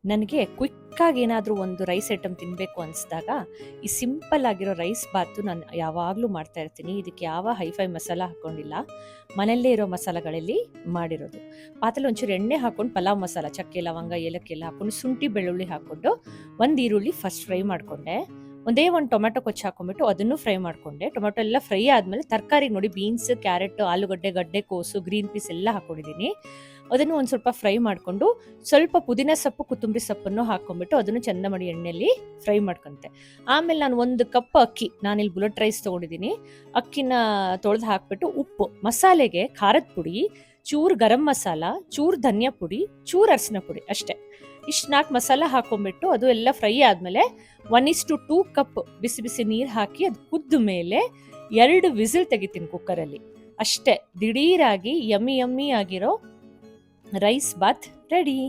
ನನಗೆ ಕ್ವಿಕ್ಕಾಗಿ ಏನಾದರೂ ಒಂದು ರೈಸ್ ಐಟಮ್ ತಿನ್ನಬೇಕು ಅನಿಸಿದಾಗ ಈ ಸಿಂಪಲ್ ಆಗಿರೋ ರೈಸ್ ಬಾತು ನಾನು ಯಾವಾಗಲೂ ಮಾಡ್ತಾ ಇರ್ತೀನಿ. ಇದಕ್ಕೆ ಯಾವ ಹೈಫೈ ಮಸಾಲ ಹಾಕ್ಕೊಂಡಿಲ್ಲ, ಮನೆಯಲ್ಲೇ ಇರೋ ಮಸಾಲೆಗಳಲ್ಲಿ ಮಾಡಿರೋದು. ಪಾತ್ರೆಲಿ ಒಂಚೂರು ಎಣ್ಣೆ ಹಾಕ್ಕೊಂಡು ಪಲಾವ್ ಮಸಾಲ, ಚಕ್ಕೆ ಲವಂಗ ಏಲಕ್ಕಿ ಎಲ್ಲ ಹಾಕ್ಕೊಂಡು ಶುಂಠಿ ಬೆಳ್ಳುಳ್ಳಿ ಹಾಕ್ಕೊಂಡು ಒಂದು ಈರುಳ್ಳಿ ಫಸ್ಟ್ ಫ್ರೈ ಮಾಡಿಕೊಂಡೆ. ಒಂದೇ ಒಂದು ಟೊಮೆಟೊ ಕೊಚ್ಚಿ ಹಾಕೊಂಡ್ಬಿಟ್ಟು ಅದನ್ನು ಫ್ರೈ ಮಾಡಿಕೊಂಡೆ. ಟೊಮೆಟೊ ಎಲ್ಲ ಫ್ರೈ ಆದಮೇಲೆ ತರಕಾರಿ ನೋಡಿ ಬೀನ್ಸ್, ಕ್ಯಾರೆಟ್, ಆಲೂಗಡ್ಡೆ, ಗಡ್ಡೆಕೋಸು, ಗ್ರೀನ್ ಪೀಸ್ ಎಲ್ಲ ಹಾಕ್ಕೊಂಡಿದ್ದೀನಿ. ಅದನ್ನು ಒಂದು ಸ್ವಲ್ಪ ಫ್ರೈ ಮಾಡಿಕೊಂಡು ಸ್ವಲ್ಪ ಪುದೀನ ಸೊಪ್ಪು, ಕೊತ್ತಂಬರಿ ಸೊಪ್ಪನ್ನು ಹಾಕೊಂಡ್ಬಿಟ್ಟು ಅದನ್ನು ಚಂದ ಮಾಡಿ ಎಣ್ಣೆಯಲ್ಲಿ ಫ್ರೈ ಮಾಡ್ಕೊಂತೆ. ಆಮೇಲೆ ನಾನು 1 ಕಪ್ ಅಕ್ಕಿ, ನಾನಿಲ್ಲಿ ಬುಲೆಟ್ ರೈಸ್ ತೊಗೊಂಡಿದ್ದೀನಿ, ಅಕ್ಕಿನ ತೊಳೆದು ಹಾಕ್ಬಿಟ್ಟು ಉಪ್ಪು, ಮಸಾಲೆಗೆ ಖಾರದ ಪುಡಿ, ಚೂರು ಗರಂ ಮಸಾಲ, ಚೂರು ಧನಿಯಾ ಪುಡಿ, ಚೂರು ಅರಸಿನ ಪುಡಿ ಅಷ್ಟೇ. ಇಷ್ಟು 4 ಮಸಾಲ ಹಾಕೊಂಡ್ಬಿಟ್ಟು ಅದು ಎಲ್ಲ ಫ್ರೈ ಆದಮೇಲೆ 1:2 ಕಪ್ ಬಿಸಿ ಬಿಸಿ ನೀರು ಹಾಕಿ ಅದು ಕುದ್ದ ಮೇಲೆ 2 ವಿಸಿಲ್ ತೆಗಿತೀನಿ ಕುಕ್ಕರಲ್ಲಿ ಅಷ್ಟೇ. ದಿಢೀರಾಗಿ ಯಮ್ಮಿ ಆಗಿರೋ ರೈಸ್ ಬಾತ್ ರೆಡಿ.